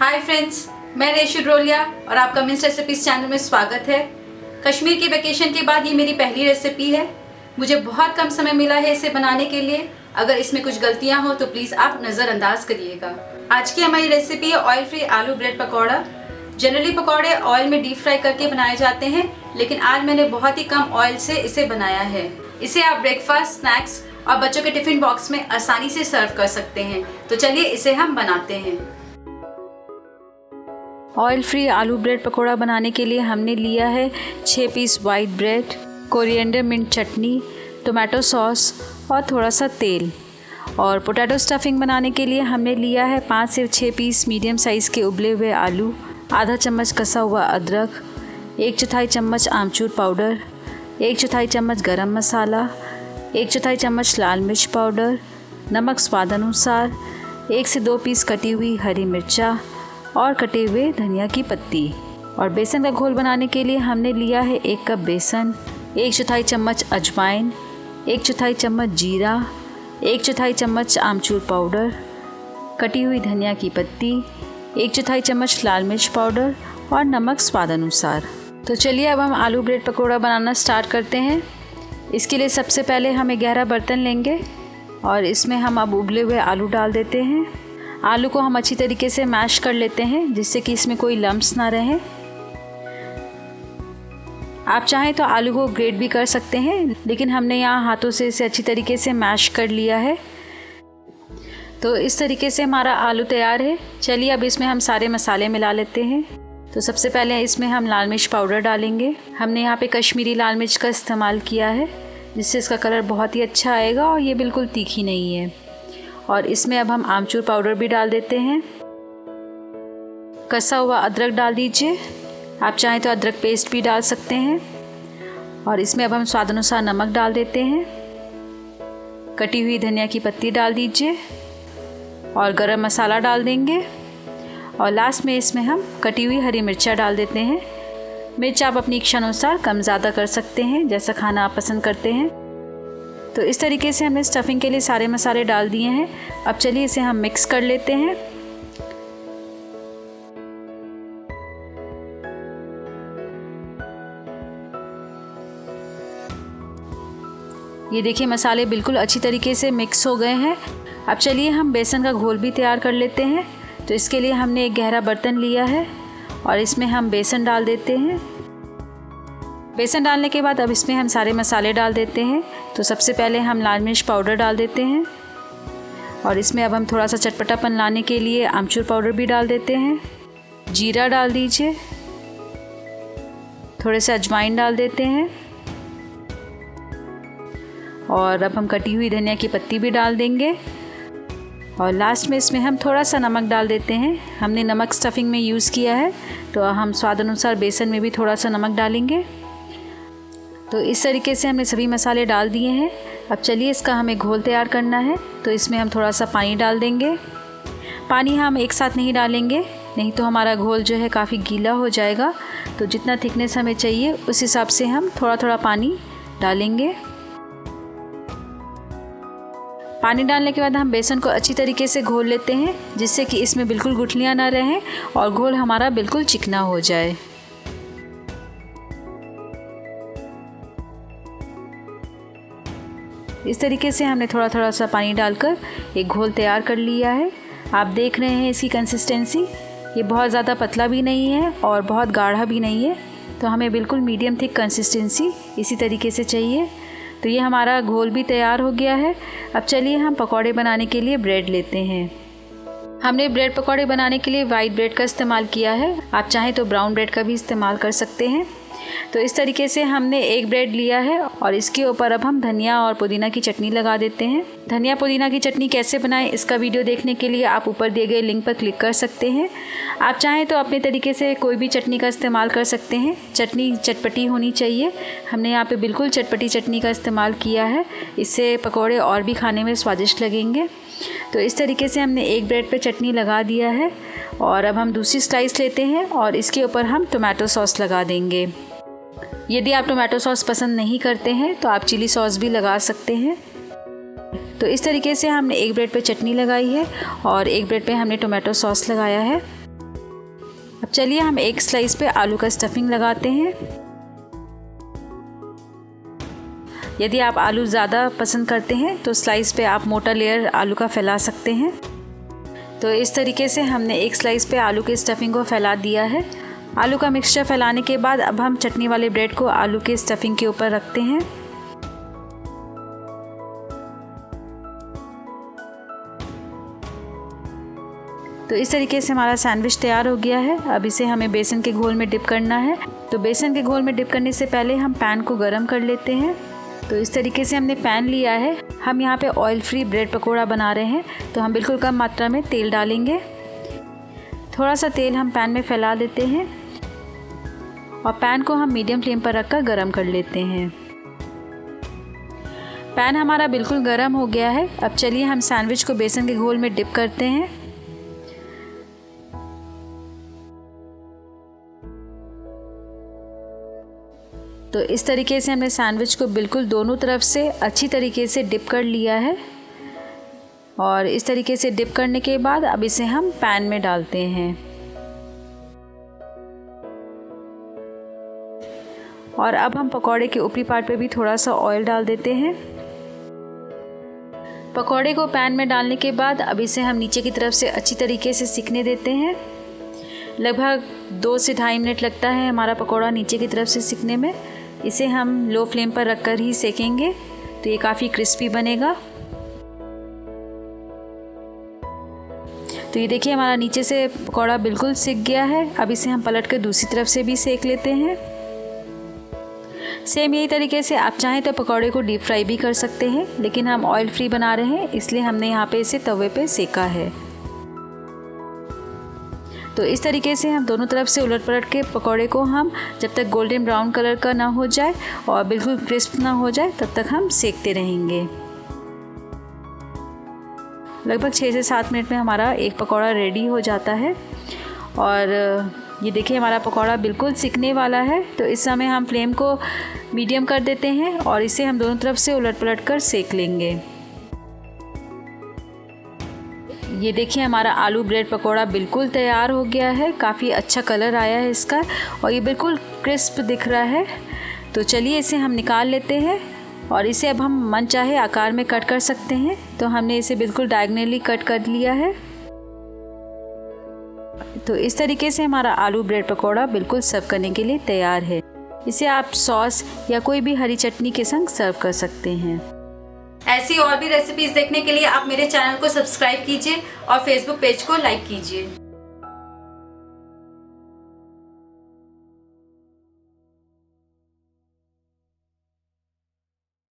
Hi friends, मैं रेशु ड्रोलिया और आपका मिन्स रेसिपीज चैनल में स्वागत है। कश्मीर की वैकेशन के बाद ये मेरी पहली रेसिपी है। मुझे बहुत कम समय मिला है इसे बनाने के लिए। अगर इसमें कुछ गलतियां हो तो प्लीज़ आप नज़रअंदाज करिएगा। आज की हमारी रेसिपी है oil free aloo bread pakora. Generally पकौड़े ऑयल में डीप फ्राई करके बनाए जाते हैं, लेकिन आज मैंने बहुत ही कम ऑयल से इसे बनाया है। इसे आप ब्रेकफास्ट, स्नैक्स और बच्चों के टिफिन बॉक्स में आसानी से सर्व कर सकते हैं। तो चलिए इसे हम बनाते हैं। Oil free aloo bread pakora बनाने के लिए हमने लिया है 6 piece white bread, coriander mint chutney, tomato sauce और थोड़ा सा तेल। और पोटैटो स्टफिंग बनाने के लिए हमने लिया है 5 से 6 पीस मीडियम साइज़ के उबले हुए आलू, आधा चम्मच कसा हुआ अदरक, 1/4 चम्मच आमचूर पाउडर, 1/4 चम्मच गरम मसाला, 1/4 चम्मच लाल मिर्च पाउडर, नमक स्वाद अनुसार, 1 से 2 पीस कटी हुई हरी मिर्चा और कटे हुए धनिया की पत्ती। और बेसन का घोल बनाने के लिए हमने लिया है 1 कप बेसन, 1/4 चम्मच अजवाइन, 1/4 चम्मच जीरा, 1/4 चम्मच आमचूर पाउडर, कटी हुई धनिया की पत्ती, 1/4 चम्मच लाल मिर्च पाउडर और नमक स्वाद अनुसार। तो चलिए अब हम आलू ब्रेड पकोड़ा बनाना स्टार्ट करते हैं। इसके लिए सबसे पहले हम एक गहरा बर्तन लेंगे और इसमें हम अब उबले हुए आलू डाल देते हैं। आलू को हम अच्छी तरीके से मैश कर लेते हैं जिससे कि इसमें कोई लम्प्स ना रहे। आप चाहें तो आलू को ग्रेट भी कर सकते हैं, लेकिन हमने यहाँ हाथों से इसे अच्छी तरीके से मैश कर लिया है। तो इस तरीके से हमारा आलू तैयार है। चलिए अब इसमें हम सारे मसाले मिला लेते हैं। तो सबसे पहले इसमें हम लाल मिर्च पाउडर डालेंगे। हमने यहाँ पे कश्मीरी लाल मिर्च का इस्तेमाल किया है, जिससे इसका कलर बहुत ही अच्छा आएगा और ये बिल्कुल तीखी नहीं है। और इसमें अब हम आमचूर पाउडर भी डाल देते हैं। कसा हुआ अदरक डाल दीजिए, आप चाहें तो अदरक पेस्ट भी डाल सकते हैं। और इसमें अब हम स्वाद अनुसार नमक डाल देते हैं। कटी हुई धनिया की पत्ती डाल दीजिए और गरम मसाला डाल देंगे। और लास्ट में इसमें हम कटी हुई हरी मिर्चा डाल देते हैं। मिर्च आप अपनी इच्छा अनुसार कम ज़्यादा कर सकते हैं, जैसा खाना आप पसंद करते हैं। तो इस तरीके से हमने स्टफिंग के लिए सारे मसाले डाल दिए हैं। अब चलिए इसे हम मिक्स कर लेते हैं। ये देखिए मसाले बिल्कुल अच्छी तरीके से मिक्स हो गए हैं। अब चलिए हम बेसन का घोल भी तैयार कर लेते हैं। तो इसके लिए हमने एक गहरा बर्तन लिया है और इसमें हम बेसन डाल देते हैं। बेसन डालने के बाद अब इसमें हम सारे मसाले डाल देते हैं। तो सबसे पहले हम लाल मिर्च पाउडर डाल देते हैं और इसमें अब हम थोड़ा सा चटपटापन लाने के लिए आमचूर पाउडर भी डाल देते हैं। जीरा डाल दीजिए, थोड़े से अजवाइन डाल देते हैं और अब हम कटी हुई धनिया की पत्ती भी डाल देंगे। और लास्ट में इसमें हम थोड़ा सा नमक डाल देते हैं। हमने नमक स्टफिंग में यूज़ किया है, तो हम स्वाद अनुसार बेसन में भी थोड़ा सा नमक डालेंगे। तो इस तरीके से हमने सभी मसाले डाल दिए हैं। अब चलिए इसका हमें घोल तैयार करना है। तो इसमें हम थोड़ा सा पानी डाल देंगे। पानी हम एक साथ नहीं डालेंगे, नहीं तो हमारा घोल जो है काफ़ी गीला हो जाएगा। तो जितना थिकनेस हमें चाहिए उस हिसाब से हम थोड़ा थोड़ा पानी डालेंगे। पानी डालने के बाद हम बेसन को अच्छी तरीके से घोल लेते हैं, जिससे कि इसमें बिल्कुल गुठलियाँ ना रहें और घोल हमारा बिल्कुल चिकना हो जाए। इस तरीके से हमने थोड़ा थोड़ा सा पानी डालकर एक घोल तैयार कर लिया है। आप देख रहे हैं इसकी कंसिस्टेंसी, ये बहुत ज़्यादा पतला भी नहीं है और बहुत गाढ़ा भी नहीं है। तो हमें बिल्कुल मीडियम थिक कंसिस्टेंसी इसी तरीके से चाहिए। तो ये हमारा घोल भी तैयार हो गया है। अब चलिए हम पकौड़े बनाने के लिए ब्रेड लेते हैं। हमने ब्रेड पकौड़े बनाने के लिए वाइट ब्रेड का इस्तेमाल किया है, आप चाहें तो ब्राउन ब्रेड का भी इस्तेमाल कर सकते हैं। तो इस तरीके से हमने एक ब्रेड लिया है और इसके ऊपर अब हम धनिया और पुदीना की चटनी लगा देते हैं। धनिया पुदीना की चटनी कैसे बनाएं, इसका वीडियो देखने के लिए आप ऊपर दिए गए लिंक पर क्लिक कर सकते हैं। आप चाहें तो अपने तरीके से कोई भी चटनी का इस्तेमाल कर सकते हैं। चटनी चटपटी होनी चाहिए। हमने यहाँ पे बिल्कुल चटपटी चटनी का इस्तेमाल किया है, इससे पकौड़े और भी खाने में स्वादिष्ट लगेंगे। तो इस तरीके से हमने एक ब्रेड पे चटनी लगा दिया है और अब हम दूसरी स्लाइस लेते हैं और इसके ऊपर हम टोमेटो सॉस लगा देंगे। यदि आप टोमेटो सॉस पसंद नहीं करते हैं तो आप चिली सॉस भी लगा सकते हैं। तो इस तरीके से हमने एक ब्रेड पे चटनी लगाई है और एक ब्रेड पे हमने टोमेटो सॉस लगाया है। अब चलिए हम एक स्लाइस पे आलू का स्टफिंग लगाते हैं। यदि आप आलू ज़्यादा पसंद करते हैं तो स्लाइस पे आप मोटा लेयर आलू का फैला सकते हैं। तो इस तरीके से हमने एक स्लाइस पे आलू के स्टफिंग को फैला दिया है। आलू का मिक्सचर फैलाने के बाद अब हम चटनी वाले ब्रेड को आलू के स्टफिंग के ऊपर रखते हैं। तो इस तरीके से हमारा सैंडविच तैयार हो गया है। अब इसे हमें बेसन के घोल में डिप करना है। तो बेसन के घोल में डिप करने से पहले हम पैन को गरम कर लेते हैं। तो इस तरीके से हमने पैन लिया है। हम यहाँ पे ऑयल फ्री ब्रेड पकोड़ा बना रहे हैं, तो हम बिल्कुल कम मात्रा में तेल डालेंगे। थोड़ा सा तेल हम पैन में फैला देते हैं और पैन को हम मीडियम फ्लेम पर रखकर गरम कर लेते हैं। पैन हमारा बिल्कुल गरम हो गया है। अब चलिए हम सैंडविच को बेसन के घोल में डिप करते हैं। तो इस तरीके से हमने सैंडविच को बिल्कुल दोनों तरफ से अच्छी तरीके से डिप कर लिया है। और इस तरीके से डिप करने के बाद अब इसे हम पैन में डालते हैं और अब हम पकौड़े के ऊपरी पार्ट पे भी थोड़ा सा ऑयल डाल देते हैं। पकौड़े को पैन में डालने के बाद अब इसे हम नीचे की तरफ से अच्छी तरीके से सिकने देते हैं। लगभग 2 से 2.5 मिनट लगता है हमारा पकौड़ा नीचे की तरफ से सिकने में। इसे हम लो फ्लेम पर रखकर ही सेकेंगे तो ये काफ़ी क्रिस्पी बनेगा। तो ये देखिए हमारा नीचे से पकौड़ा बिल्कुल सिक गया है। अब इसे हम पलट कर दूसरी तरफ से भी सेक लेते हैं। सेम यही तरीके से आप चाहें तो पकौड़े को डीप फ्राई भी कर सकते हैं, लेकिन हम ऑयल फ्री बना रहे हैं इसलिए हमने यहाँ पे इसे तवे पे सेका है। तो इस तरीके से हम दोनों तरफ से उलट पलट के पकौड़े को हम जब तक गोल्डन ब्राउन कलर का ना हो जाए और बिल्कुल क्रिस्प ना हो जाए तब तक हम सेकते रहेंगे। लगभग 6 से 7 मिनट में हमारा एक पकौड़ा रेडी हो जाता है। और ये देखिए हमारा पकौड़ा बिल्कुल सिकने वाला है। तो इस समय हम फ्लेम को मीडियम कर देते हैं और इसे हम दोनों तरफ से उलट पलट कर सेक लेंगे। ये देखिए हमारा आलू ब्रेड पकौड़ा बिल्कुल तैयार हो गया है। काफ़ी अच्छा कलर आया है इसका और ये बिल्कुल क्रिस्प दिख रहा है। तो चलिए इसे हम निकाल लेते हैं और इसे अब हम मन चाहे आकार में कट कर सकते हैं। तो हमने इसे बिल्कुल डायगोनली कट कर लिया है। तो इस तरीके से हमारा आलू ब्रेड पकौड़ा बिल्कुल सर्व करने के लिए तैयार है। इसे आप सॉस या कोई भी हरी चटनी के संग सर्व कर सकते हैं। ऐसी और भी रेसिपीज देखने के लिए आप मेरे चैनल को सब्सक्राइब कीजिए और फेसबुक पेज को लाइक कीजिए।